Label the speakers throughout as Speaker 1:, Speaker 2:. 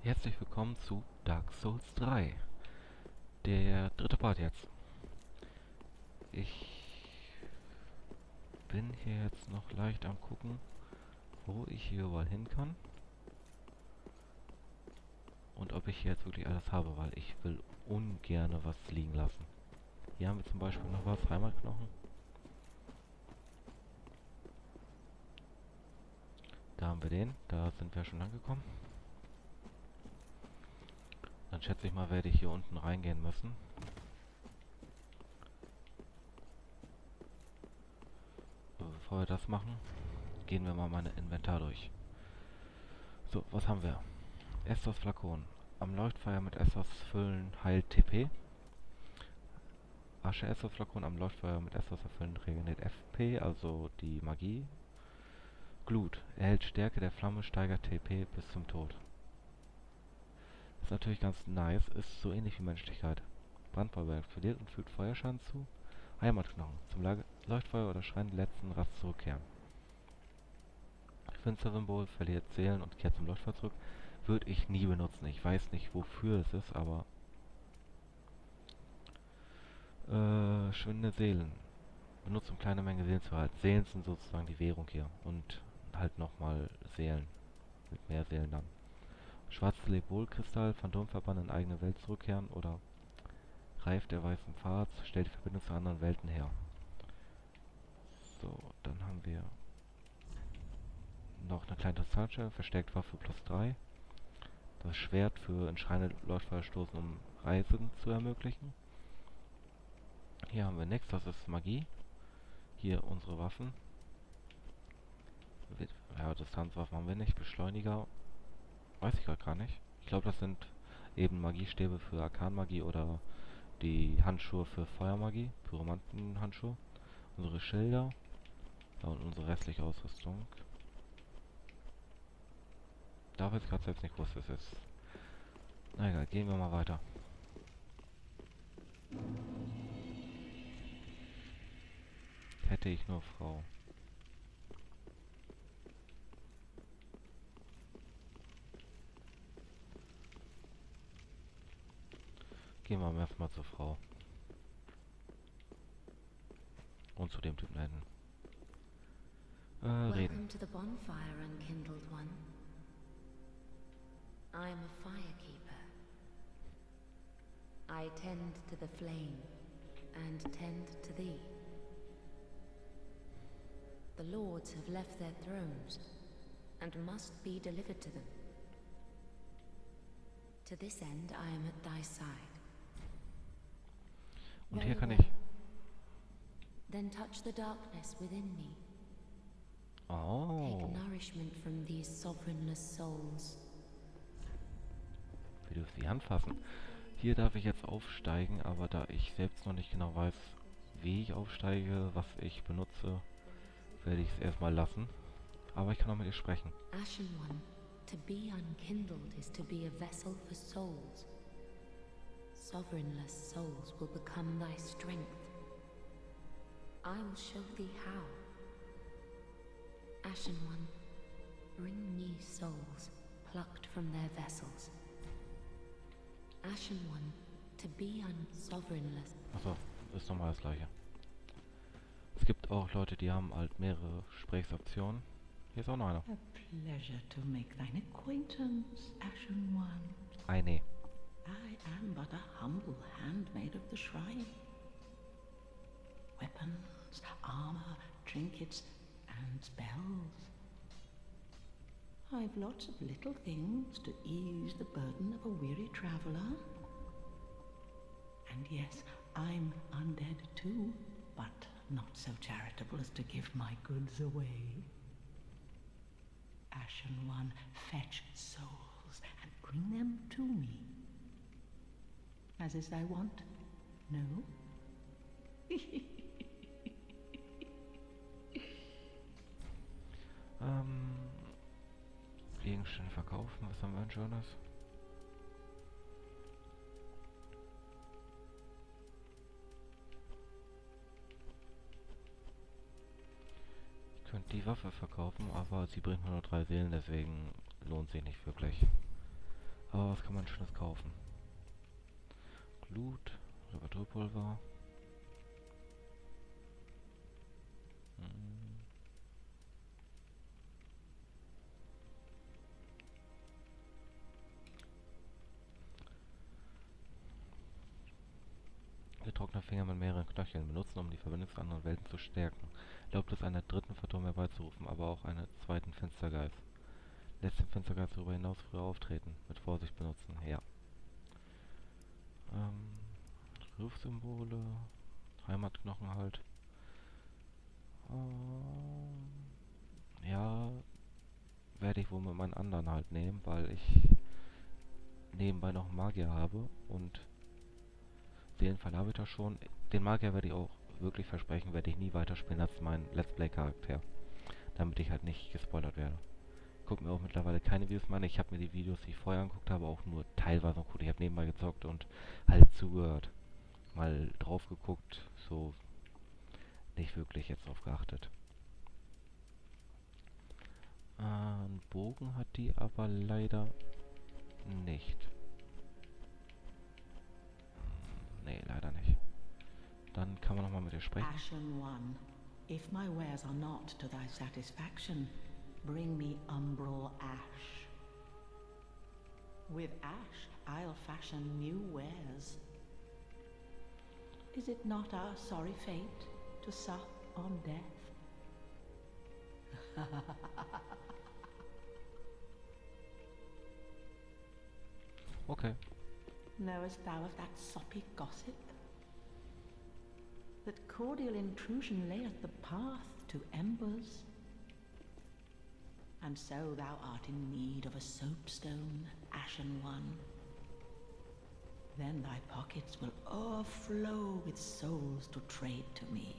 Speaker 1: Herzlich willkommen zu Dark Souls 3. Der dritte Part jetzt. Ich bin hier jetzt noch leicht am gucken, wo ich hier überall hin kann. Und ob ich hier jetzt wirklich alles habe, weil ich will ungern was liegen lassen. Hier haben wir zum Beispiel noch was, Heimatknochen. Da haben wir den, da sind wir schon angekommen. Dann schätze ich mal, werde ich hier unten reingehen müssen. Aber bevor wir das machen, gehen wir mal mein Inventar durch. So, was haben wir? Estos Flakon. Am Leuchtfeuer mit Estos füllen heilt TP. Asche Estos Flakon am Leuchtfeuer mit Estos erfüllen regeneriert FP, also die Magie. Glut. Erhält Stärke der Flamme, steigert TP bis zum Tod. Ist natürlich ganz nice, ist so ähnlich wie Menschlichkeit. Brandbauwerk verliert und fügt Feuerschaden zu. Heimatknochen. Zum Leuchtfeuer oder Schrein der letzten Rast zurückkehren. Finstersymbol verliert Seelen und kehrt zum Leuchtfeuer zurück. Würde ich nie benutzen. Ich weiß nicht, wofür es ist, aber... schwindende Seelen. Benutzt, um kleine Menge Seelen zu erhalten. Seelen sind sozusagen die Währung hier. Und halt nochmal Seelen. Mit mehr Seelen dann. Schwarzes Lebwohlkristall, Phantomverband in eigene Welt zurückkehren oder Reif der weißen Pfad, stellt die Verbindung zu anderen Welten her. So, dann haben wir noch eine kleine Kristallschelle, verstärkt Waffe +3. Das Schwert für in Schreine Leuchtfeuer stoßen, um Reisen zu ermöglichen. Hier haben wir nichts, das ist Magie. Hier unsere Waffen. Ja, Distanzwaffen haben wir nicht. Beschleuniger weiß ich gerade gar nicht. Ich glaube, das sind eben Magiestäbe für Arkanmagie oder die Handschuhe für Feuermagie, Pyromantenhandschuhe. Unsere Schilder. Ja, und unsere restliche Ausrüstung. Da weiß ich gerade selbst nicht, wo es ist. Na egal, gehen wir mal weiter. Hätte ich nur Frau. Gehen wir erstmal zur Frau. Und zu dem Typen da hinten. Reden.
Speaker 2: Welcome to the bonfire, unkindled one. I am a firekeeper. I tend to the flame, and tend to thee. The lords have left their thrones, and must be delivered to them. To this end I am at thy side.
Speaker 1: Und hier
Speaker 2: Very
Speaker 1: kann
Speaker 2: well.
Speaker 1: ich...
Speaker 2: Then touch the darkness within me.
Speaker 1: Oh.
Speaker 2: Take nourishment from these sovereignless souls.
Speaker 1: Wir dürfen die anfassen. Hier darf ich jetzt aufsteigen, aber da ich selbst noch nicht genau weiß, wie ich aufsteige, was ich benutze, werde ich es erstmal lassen. Aber ich kann auch mit ihr sprechen.
Speaker 2: Ashen One, to be unkindled is to be a vessel for souls. Sovereignless souls will become thy strength. I will show thee how. Ashen One, bring me souls plucked from their vessels. Ashen One, to be unsovereignless.
Speaker 1: Achso, ist nochmal das gleiche. Es gibt auch Leute, die haben halt mehrere Gesprächsoptionen. Hier ist auch noch einer.
Speaker 3: A pleasure to make thine acquaintance, Ashen One.
Speaker 1: Eine.
Speaker 3: I am but a humble handmaid of the shrine. Weapons, armor, trinkets, and spells. I've lots of little things to ease the burden of a weary traveler. And yes, I'm undead too, but not so charitable as to give my goods away. Ashen One, fetch souls and bring them to me. As is thy wont, no?
Speaker 1: Gegenstände verkaufen, was haben wir denn Schönes? Ich könnte die Waffe verkaufen, aber sie bringt nur noch 3 Seelen, deswegen lohnt sich nicht wirklich. Aber was kann man Schönes kaufen? Glut, Reparaturpulver. Getrocknete Finger mit mehreren Knöcheln benutzen, um die Verbindung zu anderen Welten zu stärken. Erlaubt es einer dritten Phantom herbeizurufen, aber auch einen zweiten Finstergeist. Lässt den Finstergeist darüber hinaus früher auftreten. Mit Vorsicht benutzen, ja. Rufsymbole, Heimatknochen halt. Ja, werde ich wohl mit meinen anderen halt nehmen, weil ich nebenbei noch einen Magier habe und Seelenfall habe ich da schon. Den Magier werde ich auch wirklich versprechen, werde ich nie weiterspielen als mein Let's Play Charakter. Damit ich halt nicht gespoilert werde. Guck mir auch mittlerweile keine Videos mehr an. Ich habe mir die Videos, die ich vorher angeguckt habe, auch nur teilweise angeguckt. Ich habe nebenbei gezockt und halt zugehört. Mal drauf geguckt, so nicht wirklich jetzt drauf geachtet. Einen Bogen hat die aber leider nicht. Nee, leider nicht. Dann kann man nochmal mit ihr sprechen.
Speaker 3: Ashen One, if my wares are not to thy satisfaction, bring me umbral ash. With ash, I'll fashion new wares. Is it not our sorry fate to sup on death?
Speaker 1: Okay.
Speaker 3: Knowest thou of that soppy gossip? That cordial intrusion layeth the path to embers? And so thou art in need of a soapstone, Ashen One. Then thy pockets will overflow with souls to trade to me.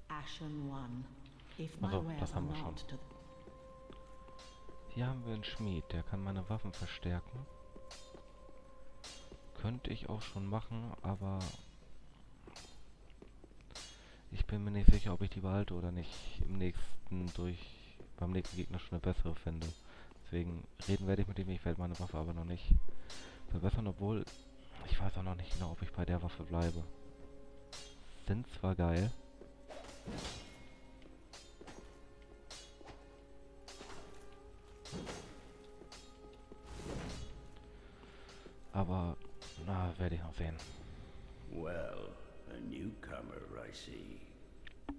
Speaker 3: Ashen One, if my
Speaker 1: Also,
Speaker 3: wares
Speaker 1: das
Speaker 3: are
Speaker 1: haben wir schon.
Speaker 3: not to
Speaker 1: Hier haben wir einen Schmied, der kann meine Waffen verstärken. Könnte ich auch schon machen, aber ich bin mir nicht sicher, ob ich die behalte oder nicht beim nächsten Gegner schon eine bessere finde. Deswegen reden werde ich mit ihm, ich werde meine Waffe aber noch nicht verbessern, obwohl ich weiß auch noch nicht genau, ob ich bei der Waffe bleibe. Sind zwar geil. Aber, na, werde ich noch sehen.
Speaker 4: Well, a newcomer, I see.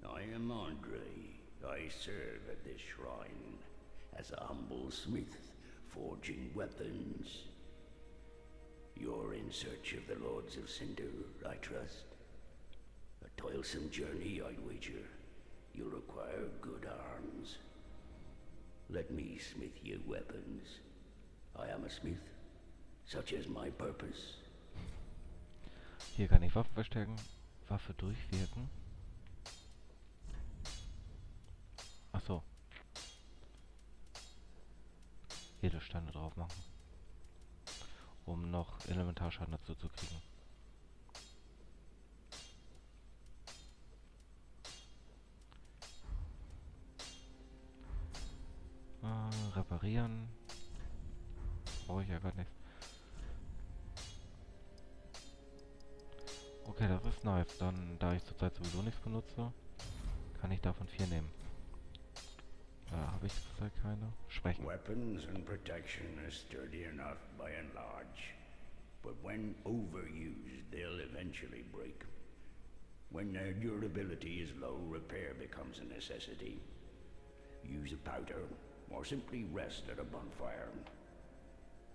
Speaker 4: I am Andre. I serve at this shrine as a humble smith, forging weapons. You're in search of the Lords of Cinder, I trust. A toilsome journey, I'd wager. You'll require good arms. Let me smith you weapons. I am a smith. Such is my purpose.
Speaker 1: Hier kann ich Waffen verstärken, Waffe durchwirken. Achso. Edelsteine drauf machen. Um noch Elementarschaden dazu zu kriegen. Reparieren. Brauche ich ja gar nicht. Okay, das ist nice. Dann, da ich zurzeit sowieso nichts benutze, kann ich davon 4 nehmen. Habe ich zurzeit keine? Sprechen.
Speaker 4: Weapons and protection are sturdy enough by and large, but when overused, they'll eventually break. When their durability is low, repair becomes a necessity. Use a powder, or simply rest at a bonfire.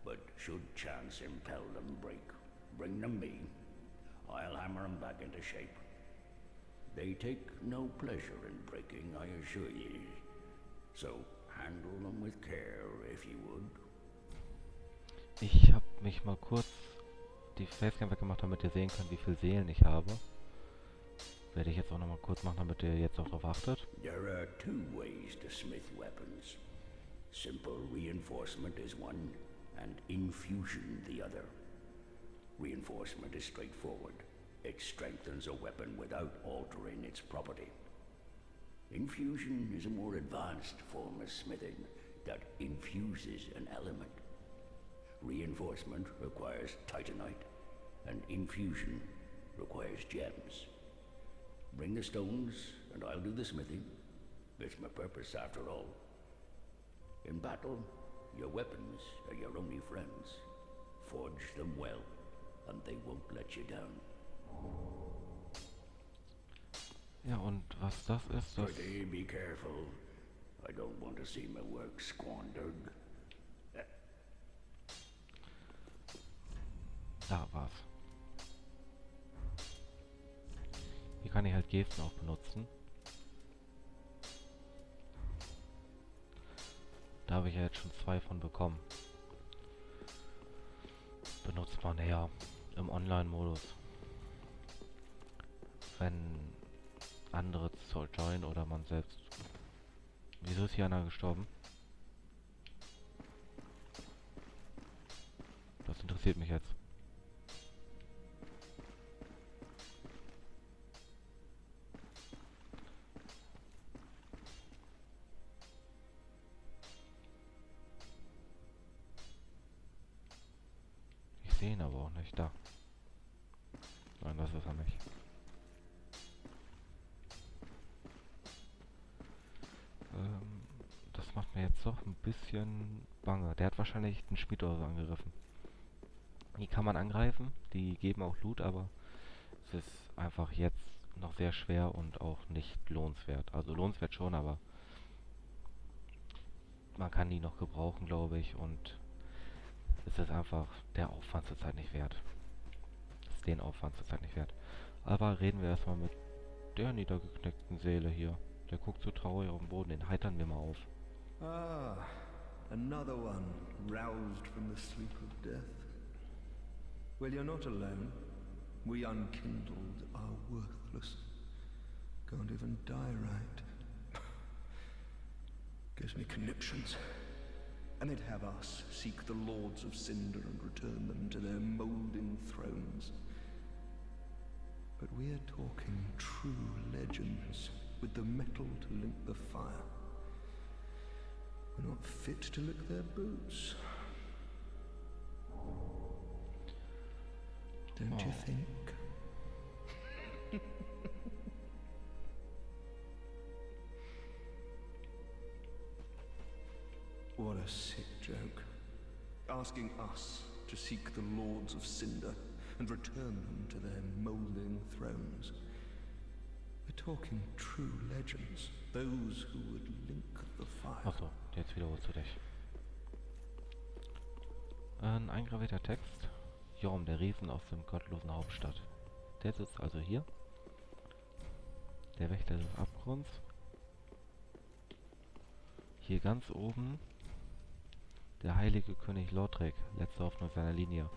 Speaker 4: But should chance impel them break, bring them me. I'll hammer them back into shape. They take no pleasure in breaking, I assure ye. So handle them with care, if you would.
Speaker 1: Ich habe mich mal kurz die Facecam weggemacht, damit ihr sehen könnt, wie viel Seelen ich habe. Werde ich jetzt auch nochmal kurz machen, damit ihr jetzt auch darauf achtet.
Speaker 4: There are two ways to smith weapons. Simple reinforcement is one, and infusion the other. Reinforcement is straightforward. It strengthens a weapon without altering its property. Infusion is a more advanced form of smithing that infuses an element. Reinforcement requires titanite, and infusion requires gems. Bring the stones, and I'll do the smithing. It's my purpose, after all. In battle, your weapons are your only friends. Forge them well, and they won't let you down.
Speaker 1: Ja, und was das ist, das...
Speaker 4: Pretty be careful. I don't want to see my work squandered.
Speaker 1: Da war's. Hier kann ich halt Gesten auch benutzen. Da habe ich ja jetzt schon 2 von bekommen. Benutzt man eher im Online-Modus. Wenn andere joinen oder man selbst. Wieso ist hier einer gestorben? Das interessiert mich jetzt. Ich sehe ihn aber auch nicht. Da. Nein, das ist er nicht. Das macht mir jetzt doch ein bisschen bange. Der hat wahrscheinlich den Schmied oder so angegriffen. Die kann man angreifen, die geben auch Loot, aber es ist einfach jetzt noch sehr schwer und auch nicht lohnenswert. Also lohnenswert schon, aber man kann die noch gebrauchen, glaube ich, und es ist einfach der Aufwand zurzeit nicht wert. Es ist den Aufwand zurzeit nicht wert. Aber reden wir erstmal mit der niedergeknickten Seele hier. Der guckt so traurig auf den Boden, den heitern wir mal auf.
Speaker 5: Ah, another one roused from the sleep of death. Well, you're not alone. We unkindled are worthless. Can't even die right. Gives me conniptions. And they'd have us seek the lords of Cinder and return them to their moulding thrones. But we're talking true legends, with the metal to link the fire. We're not fit to lick their boots. Don't you think? What a sick joke. Asking us to seek the lords of Cinder and return them to their moulding thrones. We're talking true legends, those who would link the fire.
Speaker 1: Achso, jetzt wiederholst du dich. Ein eingravierter Text. Jorm, der Riesen aus dem gottlosen Hauptstadt. Der sitzt also hier. Der Wächter des Abgrunds. Hier ganz oben der heilige König Lodric, letzte Hoffnung seiner Linie.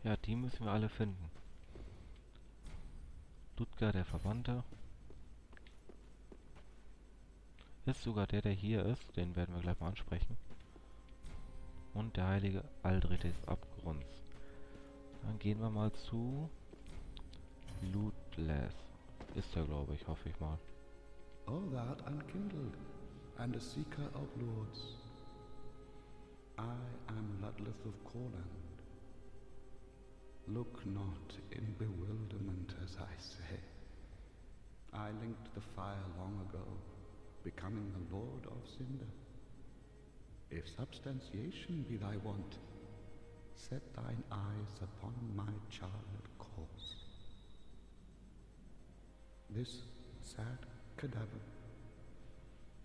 Speaker 1: Ja, die müssen wir alle finden. Ludger, der Verbannte. Ist sogar der hier ist, den werden wir gleich mal ansprechen. Und der heilige Aldrich des Abgrunds. Dann gehen wir mal zu Lootless. Ist er, glaube ich, hoffe ich mal.
Speaker 6: All that unkindled, and a seeker of lords. I am Ludleth of Corland. Look not in bewilderment as I say. I linked the fire long ago, becoming the Lord of Cinder. If substantiation be thy want, set thine eyes upon my charred corpse. This sad cadaver.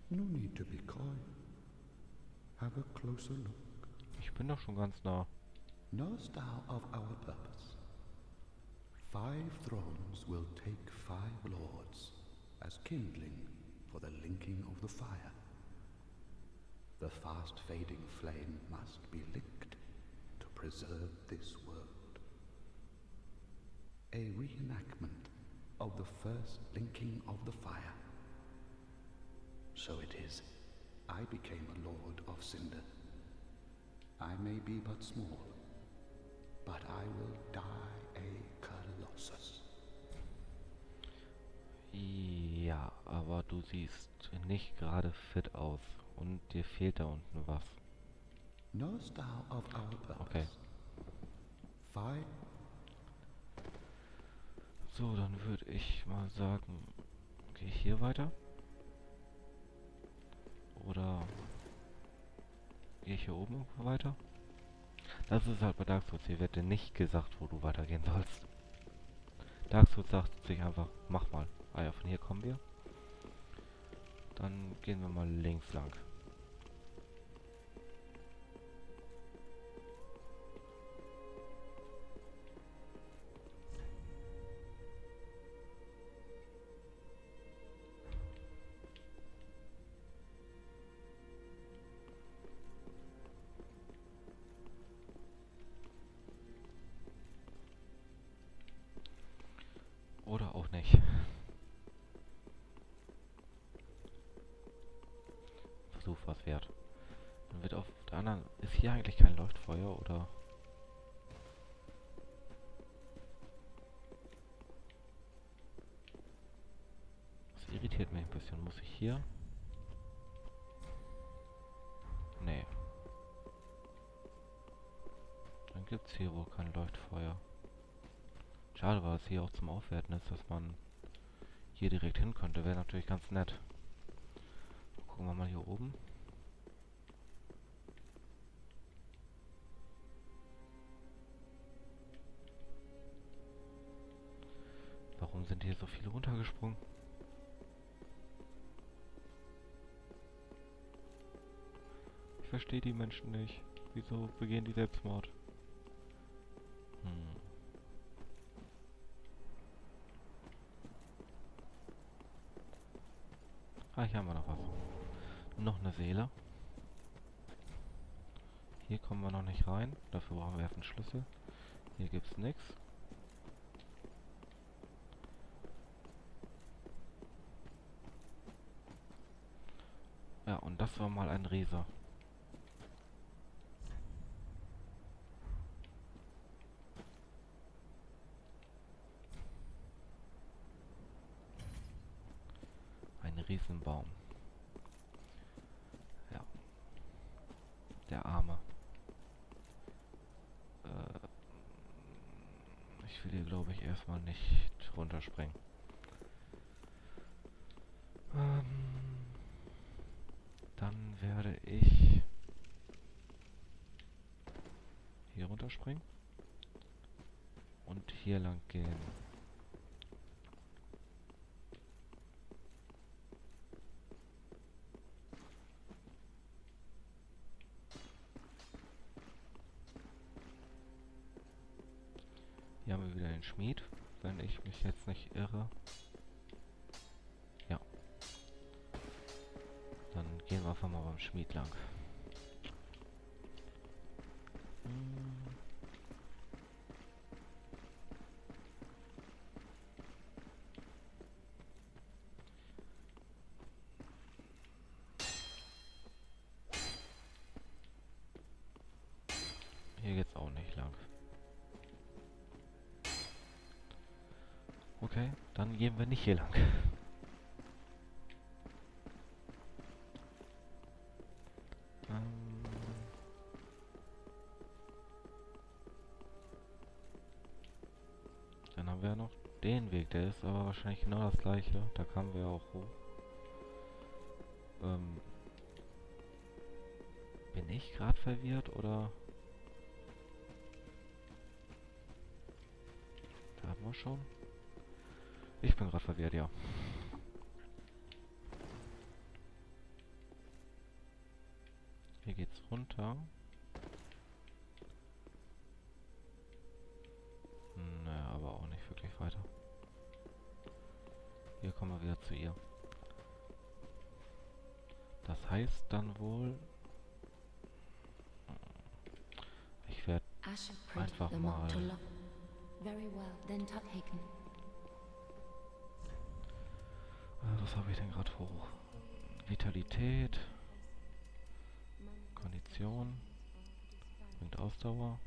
Speaker 6: No need to be coy. Have a closer look.
Speaker 1: Ich bin doch schon ganz nah.
Speaker 6: Knowest thou of our purpose? 5 thrones will take 5 lords as kindling for the linking of the fire. The fast fading flame must be licked to preserve this world. A reenactment of the first linking of the fire. So it is, I became a lord of Cinder. I may be but small, but I will die a Colossus.
Speaker 1: Ja, aber du siehst nicht gerade fit aus. Und dir fehlt da unten was.
Speaker 6: Knowest thou of our purpose?
Speaker 1: Okay.
Speaker 6: Five.
Speaker 1: So, dann würde ich mal sagen, gehe ich hier weiter? Oder gehe ich hier oben irgendwo weiter? Das ist halt bei Dark Souls. Hier wird dir nicht gesagt, wo du weitergehen sollst. Dark Souls sagt sich einfach, mach mal. Ah ja, von hier kommen wir. Dann gehen wir mal links lang. Oder auch nicht. Versuch was wert. Dann wird auf der anderen... Ist hier eigentlich kein Leuchtfeuer, oder? Das irritiert mich ein bisschen. Muss ich hier? Nee. Dann gibt's hier wohl kein Leuchtfeuer. Schade, weil es hier auch zum Aufwerten ist, dass man hier direkt hin könnte. Wäre natürlich ganz nett. Gucken wir mal hier oben. Warum sind hier so viele runtergesprungen? Ich verstehe die Menschen nicht. Wieso begehen die Selbstmord? Ah, hier haben wir noch was. Noch eine Seele. Hier kommen wir noch nicht rein. Dafür brauchen wir erst einen Schlüssel. Hier gibt's nichts. Ja, und das war mal ein Riese. Ein Riesenbaum. Ja. Der Arme. Ich will hier, glaube ich, erstmal nicht runterspringen. Dann werde ich hier runterspringen und hier lang gehen. Hier haben wir wieder den Schmied, wenn ich mich jetzt nicht irre. Ja. Dann gehen wir einfach mal beim Schmied lang. Hier geht's auch nicht lang. Okay, dann gehen wir nicht hier lang. Dann haben wir noch den Weg, der ist aber wahrscheinlich genau das gleiche. Da kamen wir auch hoch. Bin ich gerade verwirrt oder? Da haben wir schon. Ich bin gerade verwirrt, ja. Hier geht's runter. Naja, aber auch nicht wirklich weiter. Hier kommen wir wieder zu ihr. Das heißt dann wohl... Ich werde einfach mal... Was habe ich denn gerade hoch? Vitalität. Kondition. Bringt Ausdauer.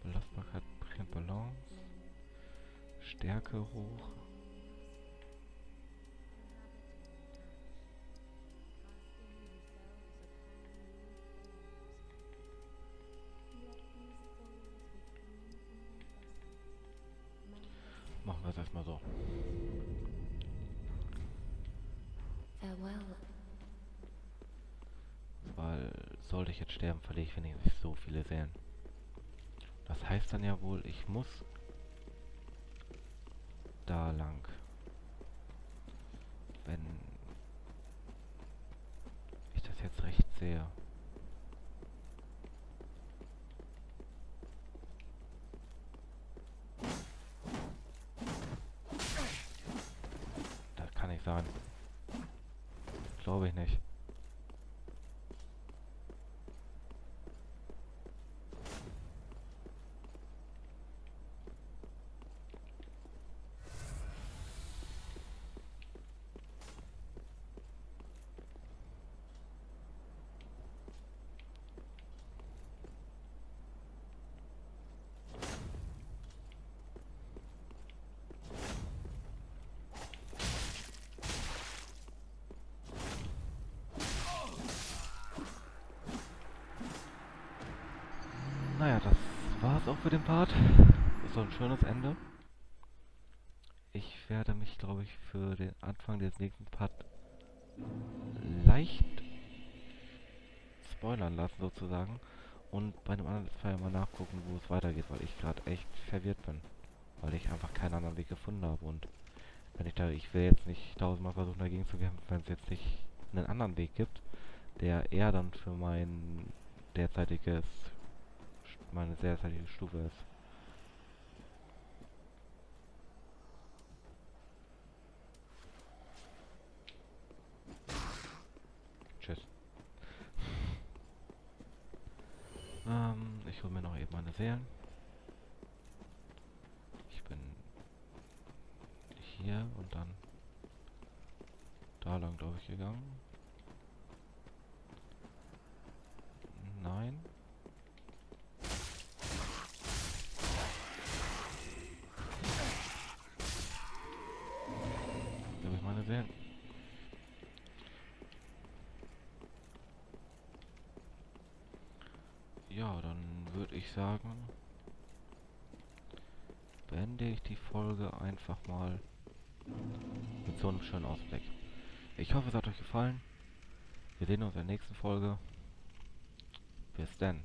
Speaker 1: Belastbarkeit bringt Balance. Stärke hoch. Machen wir es erstmal so.
Speaker 2: Farewell.
Speaker 1: Weil, sollte ich jetzt sterben, verliere ich wenigstens so viele Seelen. Das heißt dann ja wohl, ich muss da lang. Wenn ich das jetzt recht sehe. Das kann nicht sein. Glaube ich nicht. Naja, das war's auch für den Part. Das war ein schönes Ende. Ich werde mich, glaube ich, für den Anfang des nächsten Part leicht spoilern lassen, sozusagen. Und bei einem anderen Fall mal nachgucken, wo es weitergeht, weil ich gerade echt verwirrt bin. Weil ich einfach keinen anderen Weg gefunden habe. Und wenn ich will jetzt nicht tausendmal versuchen, dagegen zu kämpfen, wenn es jetzt nicht einen anderen Weg gibt, der eher dann für meine derzeitige Stufe ist. Tschüss. Ich hole mir noch eben meine Seelen. Ich bin hier und dann da lang, glaube ich, gegangen. Nein. Hier habe ich meine Seelen. Ja, dann würde ich sagen, beende ich die Folge einfach mal mit so einem schönen Ausblick. Ich hoffe, es hat euch gefallen. Wir sehen uns in der nächsten Folge. Bis dann.